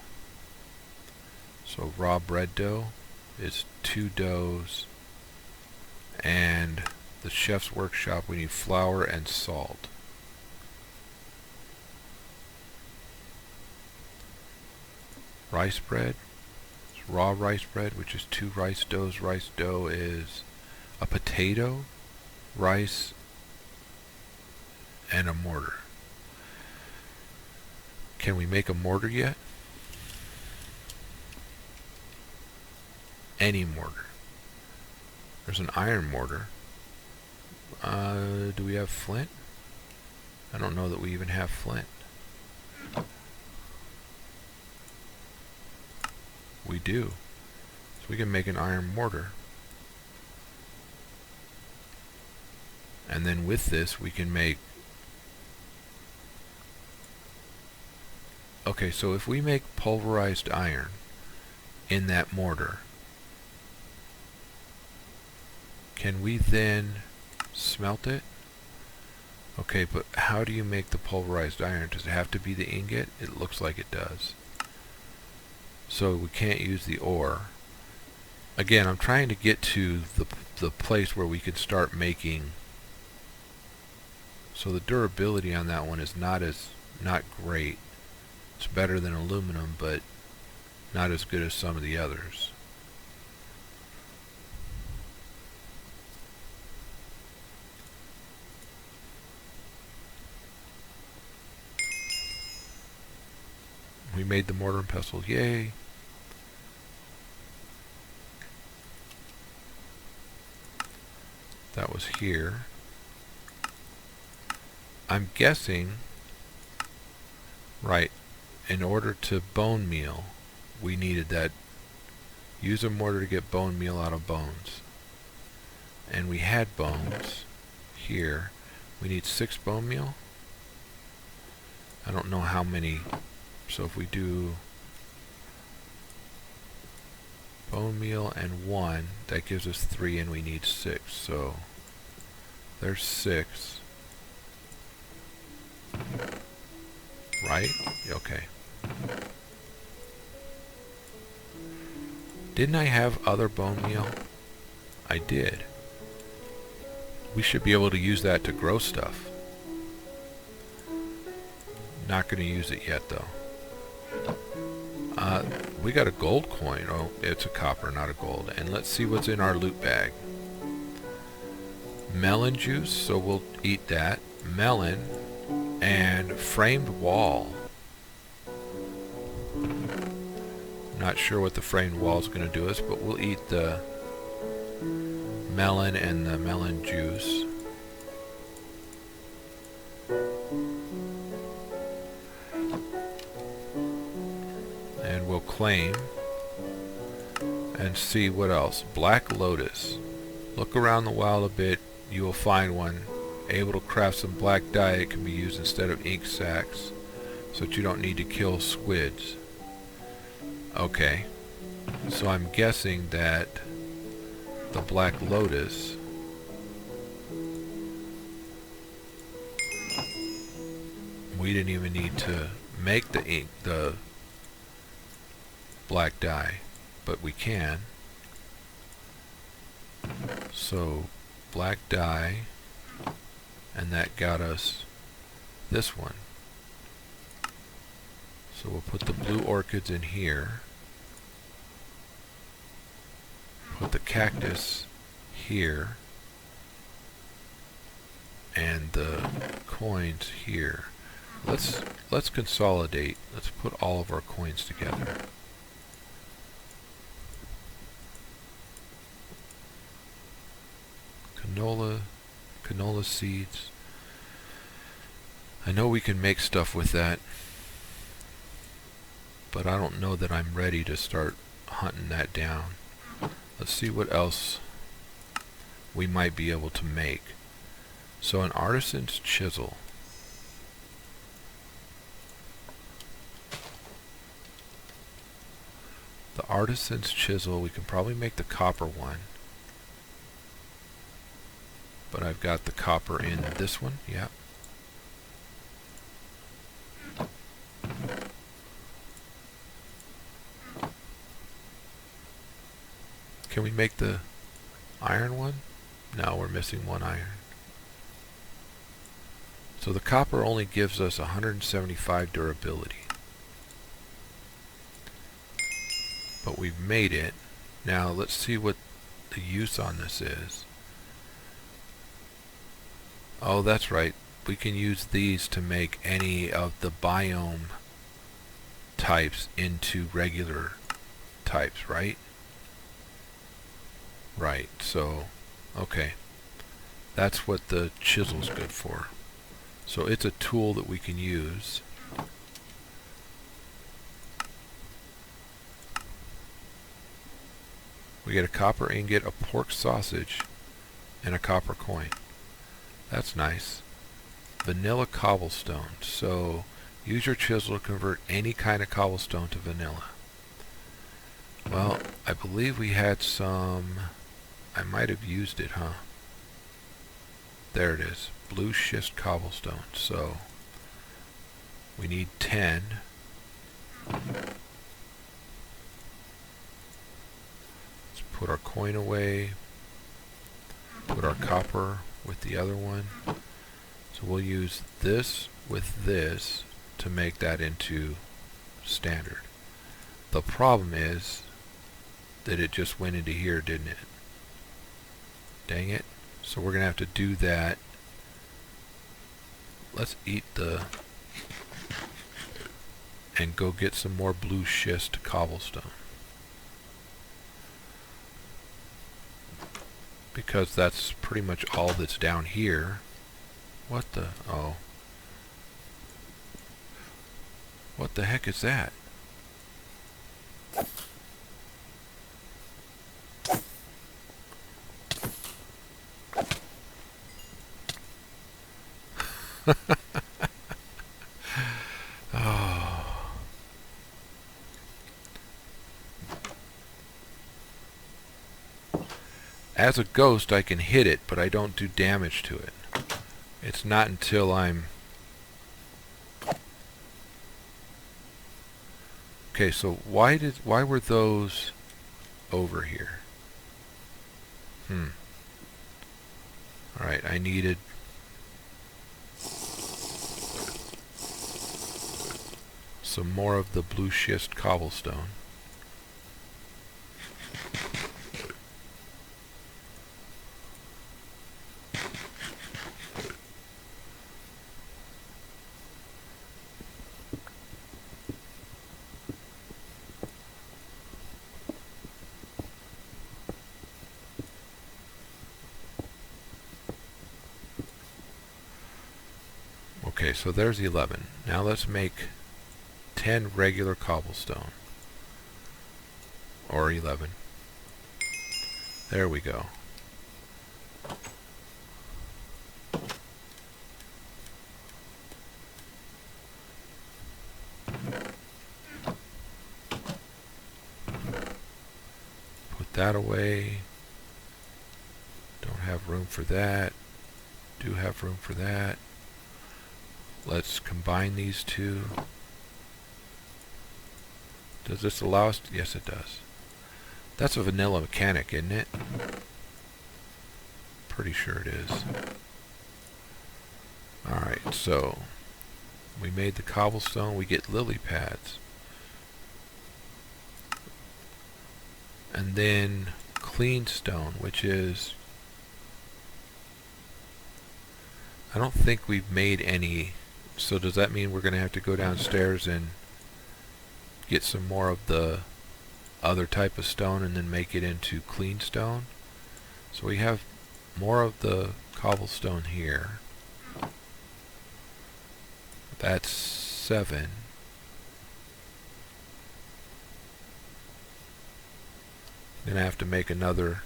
So raw bread dough is 2 doughs, and the chef's workshop we need flour and salt. Rice bread, it's raw rice bread, which is 2 rice doughs. Rice dough is a potato, rice, and a mortar. Can we make a mortar yet? Any mortar. There's an iron mortar. Do we have flint? I don't know that we even have flint. We do. So we can make an iron mortar. And then with this we can make... Okay, so if we make pulverized iron in that mortar, can we then smelt it? Okay, but how do you make the pulverized iron? Does it have to be the ingot? It looks like it does. So we can't use the ore. Again, I'm trying to get to the place where we can start making. So the durability on that one is not great. It's better than aluminum, but not as good as some of the others. We made the mortar and pestle, yay. That was here. I'm guessing, right, in order to bone meal, we needed that, use a mortar to get bone meal out of bones. And we had bones here. We need 6 bone meal. I don't know how many. So if we do bone meal and 1, that gives us 3, and we need 6. So there's 6. Right? Okay. Didn't I have other bone meal? I did. we should be able to use that to grow stuff. Not going to use it yet though. We got a gold coin. Oh, it's a copper, not a gold. And let's see what's in our loot bag. Melon juice, so we'll eat that. Melon and framed wall. Not sure what the framed wall is going to do us, but we'll eat the melon and the melon juice. And we'll claim and see what else. Black lotus. Look around the wild a bit, you will find one. Able to craft some black dye. It can be used instead of ink sacs, so that you don't need to kill squids. Okay, so I'm guessing that the black lotus we didn't even need to make the ink, the black dye, but we can. So black dye, and that got us this one. So we'll put the blue orchids in here. Put the cactus here. And the coins here. Let's consolidate. Let's put all of our coins together. Canola seeds. I know we can make stuff with that, but I don't know that I'm ready to start hunting that down. Let's see what else we might be able to make. So an artisan's chisel. The artisan's chisel, we can probably make the copper one. But I've got the copper in this one, yeah. Can we make the iron one? No, we're missing one iron. So the copper only gives us 175 durability. But we've made it. Now let's see what the use on this is. Oh, that's right. We can use these to make any of the biome types into regular types, right? Right, so, okay. That's what the chisel's good for. So it's a tool that we can use. We get a copper ingot, a pork sausage, and a copper coin. That's nice. Vanilla cobblestone. So use your chisel to convert any kind of cobblestone to vanilla. Well, I believe we had some. I might have used it, huh? There it is. Blue schist cobblestone. So we need 10. Let's put our coin away. Put our copper with the other one. So we'll use this with this to make that into standard. The problem is that it just went into here, didn't it? Dang it. So we're going to have to do that. Let's eat the... and go get some more blue schist cobblestone. Because that's pretty much all that's down here. What the... oh. What the heck is that? Oh. As a ghost, I can hit it, but I don't do damage to it. It's not until I'm... Okay, so why were those over here? Alright, I needed some more of the blue schist cobblestone. Okay, so there's 11. Now let's make 10 regular cobblestone. Or 11. There we go. Put that away. Don't have room for that. Do have room for that. Let's combine these two. Does this allow us to? Yes, it does. That's a vanilla mechanic, isn't it? Pretty sure it is. Alright, so we made the cobblestone. We get lily pads. And then clean stone, which is... I don't think we've made any. So does that mean we're going to have to go downstairs and get some more of the other type of stone and then make it into clean stone? So we have more of the cobblestone here. That's 7. Then I have to make another.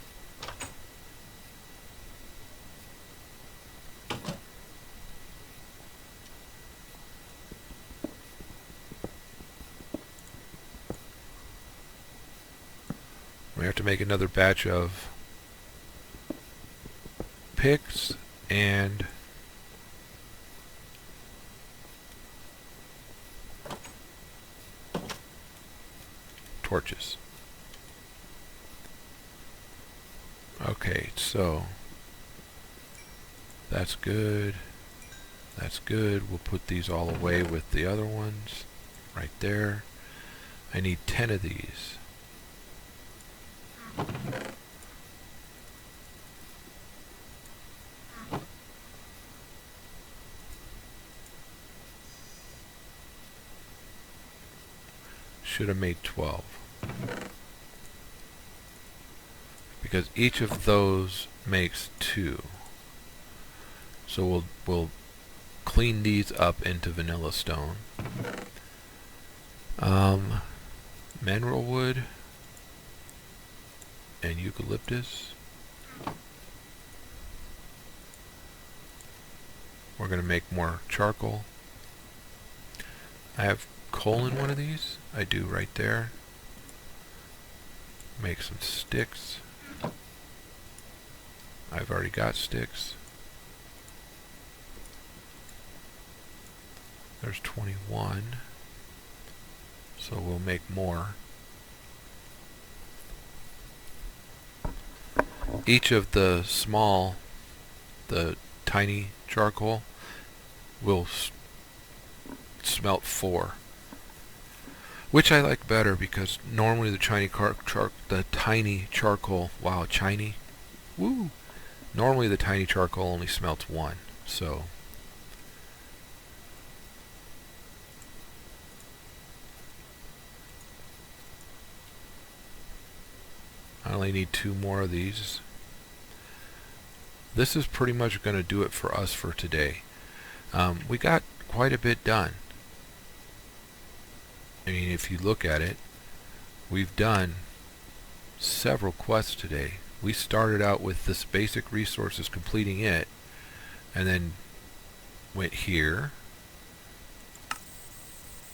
We have to make another batch of picks and torches. Okay, so that's good. That's good. We'll put these all away with the other ones right there. I need 10 of these. Should have made 12. Because each of those makes 2. So we'll clean these up into vanilla stone. Mineral wood and eucalyptus. We're going to make more charcoal. I have coal in one of these. I do right there. Make some sticks. I've already got sticks. There's 21. So we'll make more. Each of the small, the tiny charcoal will smelt 4. Which I like better because normally the tiny charcoal, wow, shiny, woo! Normally the tiny charcoal only smelts 1, so I only need 2 more of these. This is pretty much going to do it for us for today. We got quite a bit done. I mean, if you look at it, we've done several quests today. We started out with this basic resources, completing it, and then went here.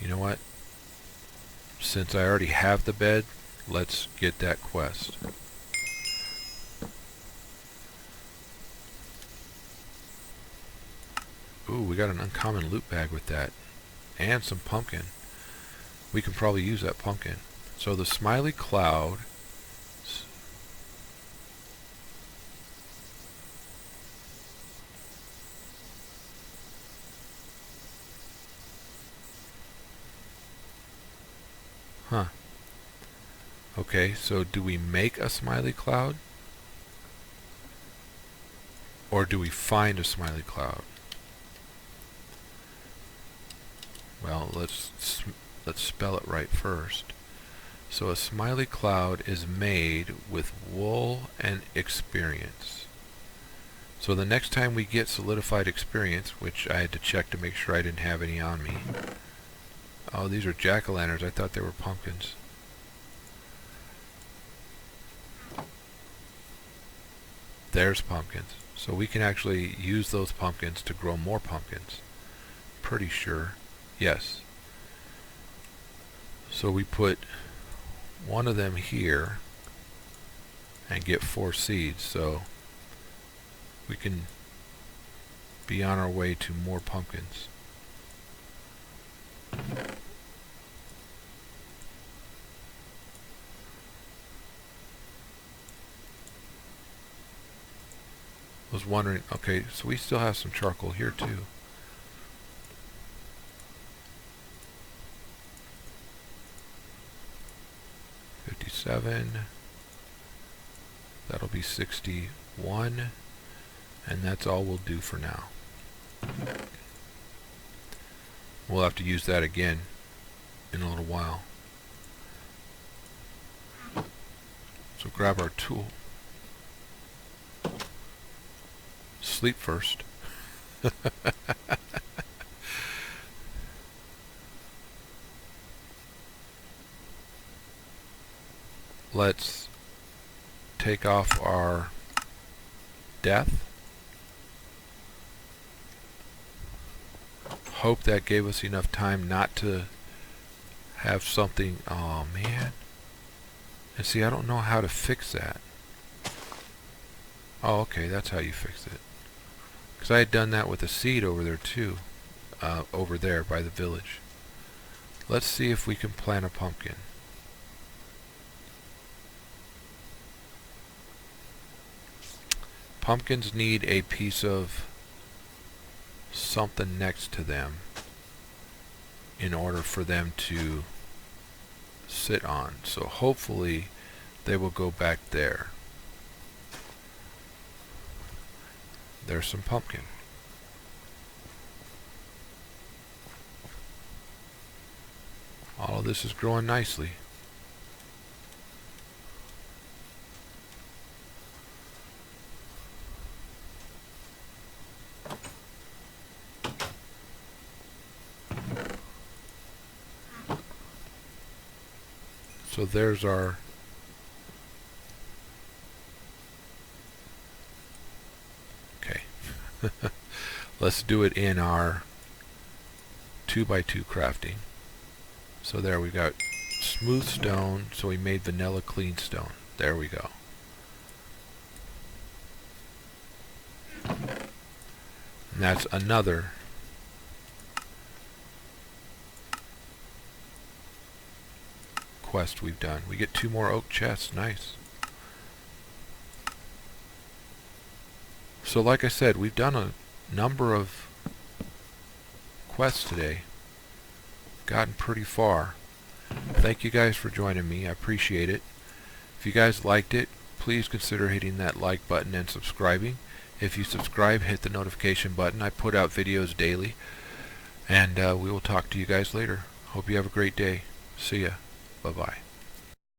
You know what? Since I already have the bed, let's get that quest. Ooh, we got an uncommon loot bag with that. And some pumpkin. We can probably use that pumpkin. So the smiley cloud. Huh. Okay, so do we make a smiley cloud? Or do we find a smiley cloud? Well, let's spell it right first. So a smiley cloud is made with wool and experience. So the next time we get solidified experience, which I had to check to make sure I didn't have any on me. Oh, these are jack-o'-lanterns. I thought they were pumpkins. There's pumpkins. So we can actually use those pumpkins to grow more pumpkins. Pretty sure. Yes. So we put one of them here and get 4 seeds. So we can be on our way to more pumpkins. I was wondering, okay, so we still have some charcoal here too. That'll be 61, and that's all we'll do for now. We'll have to use that again in a little while. So grab our tool. Sleep first. Let's take off our death. Hope that gave us enough time not to have something. Oh man. And see, I don't know how to fix that. Oh, okay, that's how you fix it. Because I had done that with a seed over there too. Over there by the village. Let's see if we can plant a pumpkin. Pumpkins need a piece of something next to them in order for them to sit on. So hopefully they will go back there. There's some pumpkin. All of this is growing nicely. So there's our okay. Let's do it in our 2x2 crafting. So there we got smooth stone, so we made vanilla clean stone. There we go. And that's another quest we've done. We get 2 more oak chests. Nice. So like I said, we've done a number of quests today. Gotten pretty far. Thank you guys for joining me. I appreciate it. If you guys liked it, please consider hitting that like button and subscribing. If you subscribe, hit the notification button. I put out videos daily. And we will talk to you guys later. Hope you have a great day. See ya. Bye-bye.